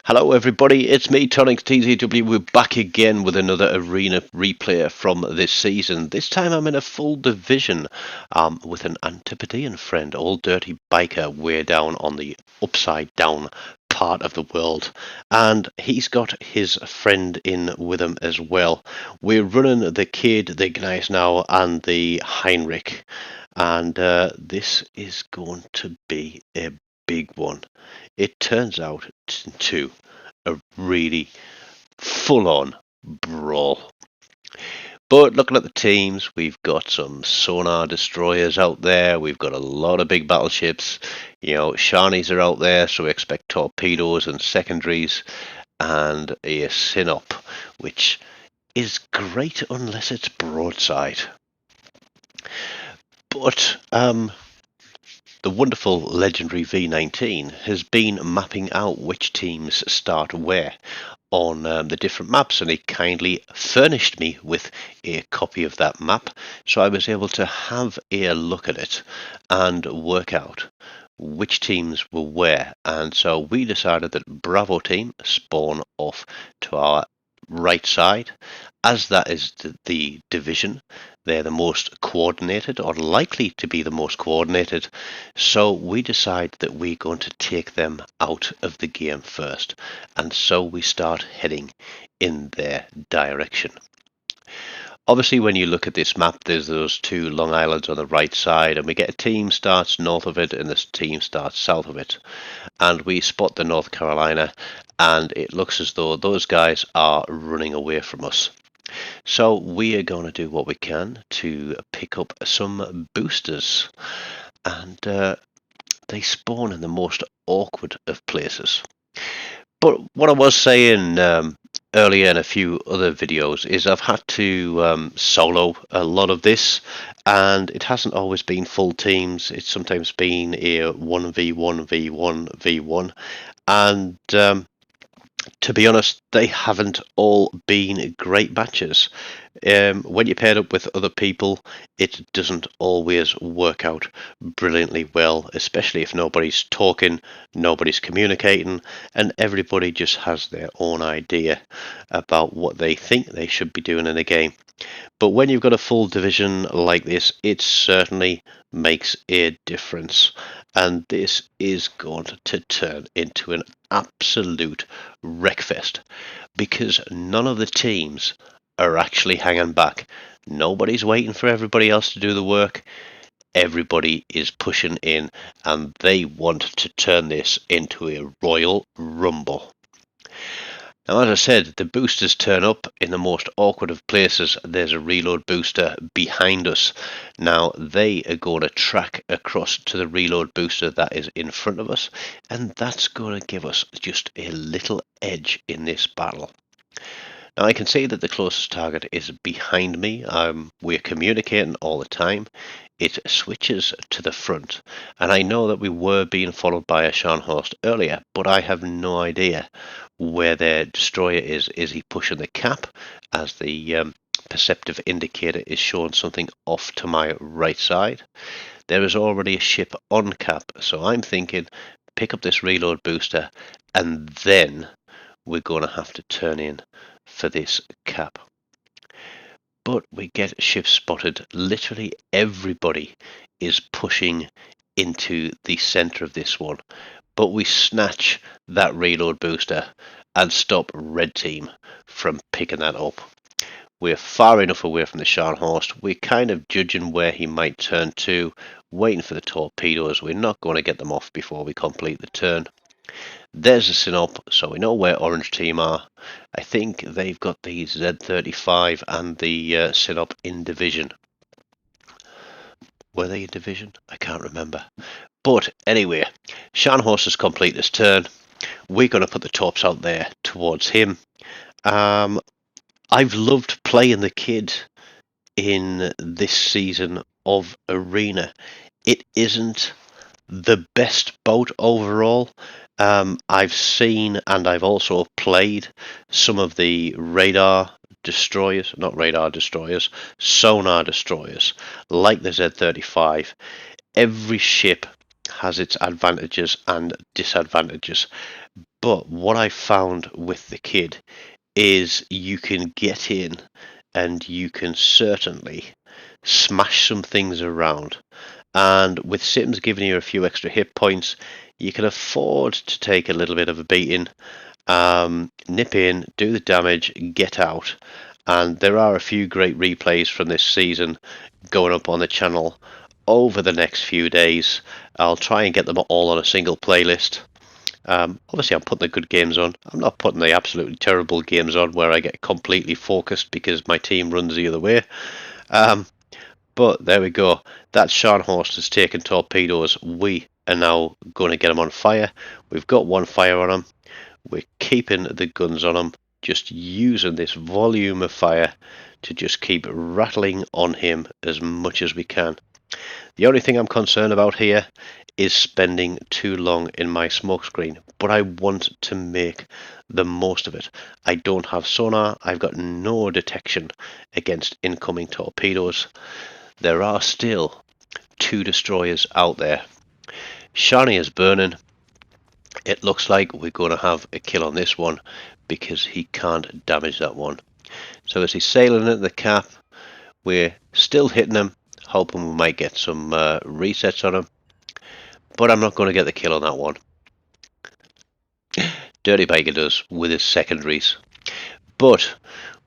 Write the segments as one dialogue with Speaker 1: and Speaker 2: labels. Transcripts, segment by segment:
Speaker 1: Hello everybody, it's me TONIK TZW. We're back again with another arena replay from this season. This time I'm in a full division with an Antipodean friend, old dirty biker way down on the upside down part of the world, and he's got his friend in with him as well. We're running the Kid, the Gneiss now, and the Heinrich, and this is going to be a big one. It turns out to a really full-on brawl. But looking at the teams, we've got some sonar destroyers out there. We've got a lot of big battleships. Shanies are out there, so we expect torpedoes and secondaries and a synop, which is great unless it's broadside. But the wonderful legendary V19 has been mapping out which teams start where on the different maps, and he kindly furnished me with a copy of that map, so I was able to have a look at it and work out which teams were where. And so we decided that Bravo team spawn off to our right side, as that is the division. They're the most coordinated, or likely to be the most coordinated, so we decide that we're going to take them out of the game first, and so we start heading in their direction. Obviously, when you look at this map, there's those two Long Islands on the right side, and we get a team starts north of it and this team starts south of it. And we spot the North Carolina, and it looks as though those guys are running away from us. So we are going to do what we can to pick up some boosters, and they spawn in the most awkward of places. But what I was saying earlier in a few other videos is I've had to solo a lot of this, and it hasn't always been full teams. It's sometimes been a 1v1 v1 v1, and to be honest, they haven't all been great matches. When you're paired up with other people, it doesn't always work out brilliantly well, especially if nobody's talking, nobody's communicating, and everybody just has their own idea about what they think they should be doing in a game. But when you've got a full division like this, it certainly makes a difference. And this is going to turn into an absolute wreckfest, because none of the teams are actually hanging back. Nobody's waiting for everybody else to do the work. Everybody is pushing in, and they want to turn this into a Royal Rumble. Now, as I said, the boosters turn up in the most awkward of places. There's a reload booster behind us. Now, they are going to track across to the reload booster that is in front of us, and that's going to give us just a little edge in this battle. Now, I can see that the closest target is behind me. We're communicating all the time. It switches to the front, and I know that we were being followed by a Scharnhorst earlier, but I have no idea where their destroyer is. Is he pushing the cap, as the perceptive indicator is showing something off to my right side? There is already a ship on cap, so I'm thinking pick up this reload booster, and then we're going to have to turn in for this cap. But we get ship spotted. Literally everybody is pushing into the center of this one, but we snatch that reload booster and stop red team from picking that up. We're far enough away from the Scharnhorst. We're kind of judging where he might turn to, waiting for the torpedoes. We're not going to get them off before we complete the turn. There's a synop, so we know where orange team are. I think they've got the Z35 and the synop in division. Were they in division? I can't remember. But anyway, Scharnhorst has completed his turn. We're going to put the torps out there towards him. I've loved playing the Kid in this season of Arena. It isn't the best boat overall. I've seen and I've also played some of the radar destroyers, not radar destroyers, sonar destroyers, like the Z35. Every ship has its advantages and disadvantages. But what I found with the kid is you can get in and you can certainly smash some things around. And with Sims giving you a few extra hit points, you can afford to take a little bit of a beating, nip in, do the damage, get out. And there are a few great replays from this season going up on the channel over the next few days. I'll try and get them all on a single playlist. Obviously, I'm putting the good games on. I'm not putting the absolutely terrible games on where I get completely focused because my team runs the other way. But there we go. That Scharnhorst has taken torpedoes. We are now going to get them on fire. We've got one fire on them. We're keeping the guns on them. Just using this volume of fire to just keep rattling on him as much as we can. The only thing I'm concerned about here is spending too long in my smoke screen, but I want to make the most of it. I don't have sonar. I've got no detection against incoming torpedoes. There are still 2 destroyers out there. Shani is burning. It looks like we're going to have a kill on this one because he can't damage that one. So as he's sailing into the cap, we're still hitting him, hoping we might get some resets on him. But I'm not going to get the kill on that one. Dirty Baker does with his secondaries. But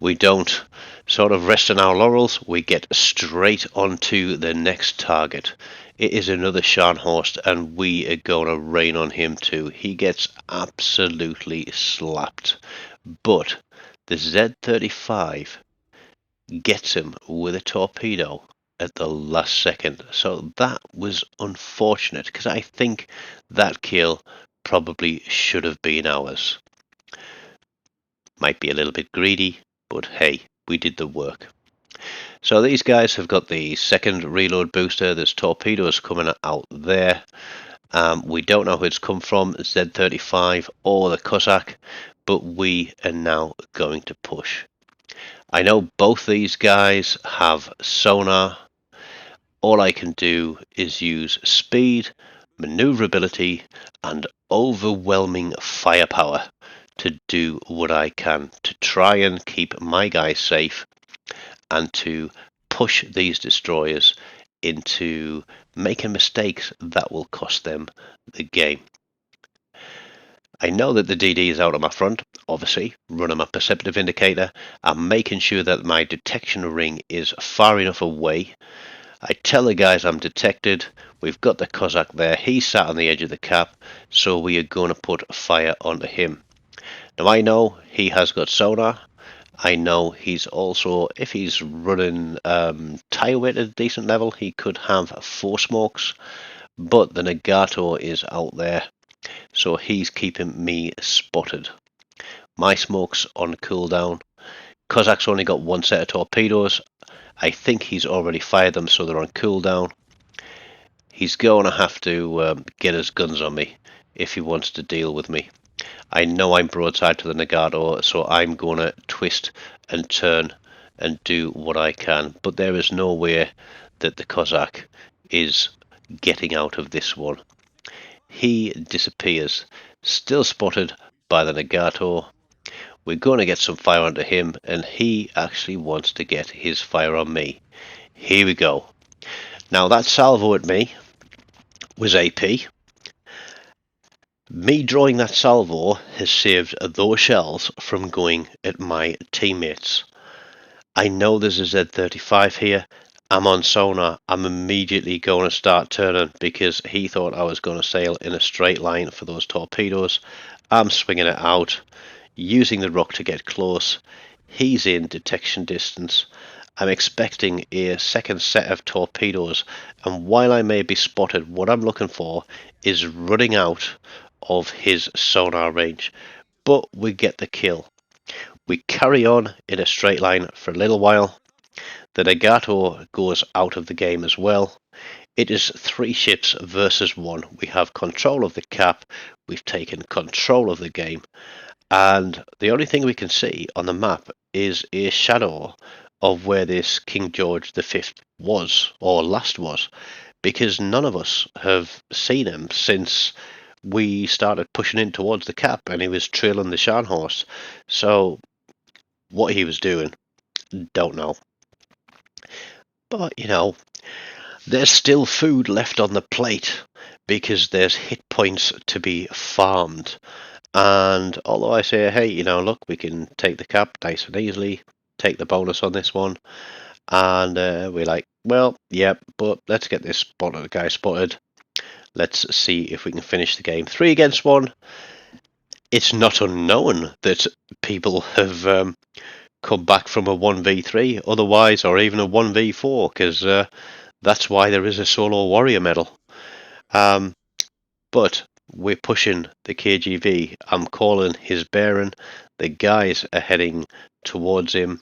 Speaker 1: we don't sort of rest on our laurels. We get straight onto the next target. It is another Scharnhorst, and we are going to rain on him too. He gets absolutely slapped. But the Z35 gets him with a torpedo at the last second. So that was unfortunate because I think that kill probably should have been ours. Might be a little bit greedy, but hey, we did the work. So these guys have got the second reload booster. There's torpedoes coming out there. We don't know who it's come from, Z35 or the Cossack, but we are now going to push. I know both these guys have sonar. All I can do is use speed, maneuverability, and overwhelming firepower to do what I can to try and keep my guys safe and to push these destroyers into making mistakes that will cost them the game. I know that the DD is out on my front, obviously, running my perceptive indicator. I'm making sure that my detection ring is far enough away. I tell the guys I'm detected. We've got the Cossack there. He's sat on the edge of the cap, so we are going to put fire onto him. Now I know he has got sonar. I know he's also, if he's running tire weight at a decent level, he could have 4 smokes. But the Nagato is out there, so he's keeping me spotted. My smoke's on cooldown. Cossack's only got 1 set of torpedoes. I think he's already fired them, so they're on cooldown. He's going to have to get his guns on me if he wants to deal with me. I know I'm broadside to the Nagato, so I'm going to twist and turn and do what I can. But there is no way that the Cossack is getting out of this one. He disappears, still spotted by the Nagato. We're going to get some fire onto him, and he actually wants to get his fire on me. Here we go. Now that salvo at me was AP. Me drawing that salvo has saved those shells from going at my teammates. I know there's a Z35 here. I'm on sonar. I'm immediately going to start turning because he thought I was going to sail in a straight line for those torpedoes. I'm swinging it out, using the rock to get close. He's in detection distance. I'm expecting a second set of torpedoes, and while I may be spotted, what I'm looking for is running out of his sonar range. But we get the kill. We carry on in a straight line for a little while. The Nagato goes out of the game as well. It is 3 ships versus 1. We have control of the cap. We've taken control of the game. And the only thing we can see on the map is a shadow of where this King George V was, or last was, because none of us have seen him since we started pushing in towards the cap, and he was trailing the Shan horse. So what he was doing, don't know. But there's still food left on the plate because there's hit points to be farmed. And although I say, hey, look, we can take the cap nice and easily, take the bonus on this one, and we're like, well, yeah, but let's get this guy spotted. Let's see if we can finish the game 3 against 1. It's not unknown that people have come back from a 1v3 otherwise, or even a 1v4, because that's why there is a solo warrior medal. But we're pushing the KGV. I'm calling his bearing. The guys are heading towards him,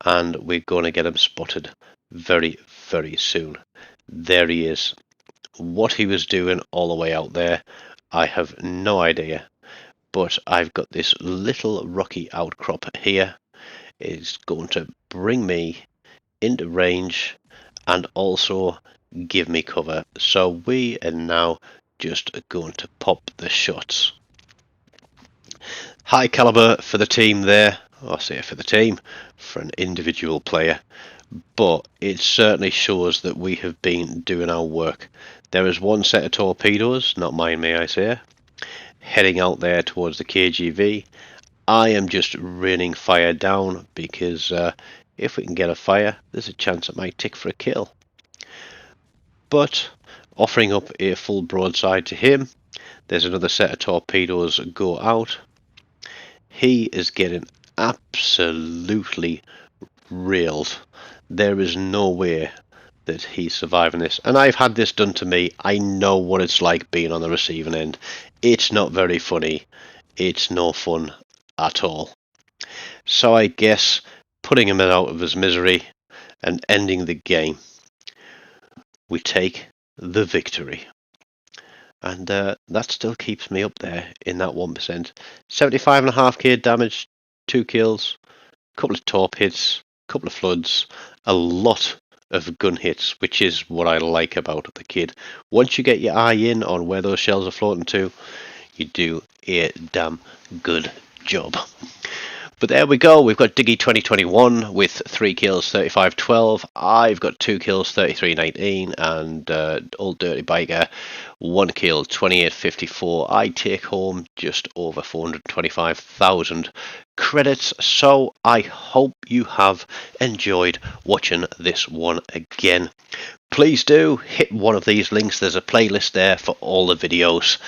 Speaker 1: and we're going to get him spotted very, very soon. There he is. What he was doing all the way out there, I have no idea. But I've got this little rocky outcrop here. It's going to bring me into range and also give me cover. So we are now just going to pop the shots. High caliber for the team there. I say for the team, for an individual player. But it certainly shows that we have been doing our work. There is one set of torpedoes, not mine may I say, heading out there towards the KGV. I am just raining fire down because if we can get a fire, there's a chance it might tick for a kill. But offering up a full broadside to him, there's another set of torpedoes go out. He is getting absolutely railed. There is no way that he's surviving this. And I've had this done to me. I know what it's like being on the receiving end. It's not very funny. It's no fun at all. So I guess putting him out of his misery and ending the game, we take the victory. And that still keeps me up there in that 1%. 75.5k damage, 2 kills, couple of torp hits, couple of floods, a lot of gun hits, which is what I like about the kid. Once you get your eye in on where those shells are floating to, you do a damn good job. But there we go. We've got Diggy 2021 with 3 kills, 35-12. I've got 2 kills, 33-19, and Old Dirty Biker 1 kill, 28-54. I take home just over 425,000 credits. So I hope you have enjoyed watching this one again. Please do hit one of these links. There's a playlist there for all the videos.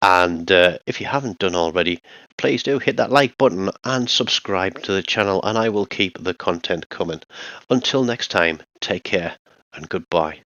Speaker 1: And if you haven't done already, please do hit that like button and subscribe to the channel, and I will keep the content coming. Until next time, take care and goodbye.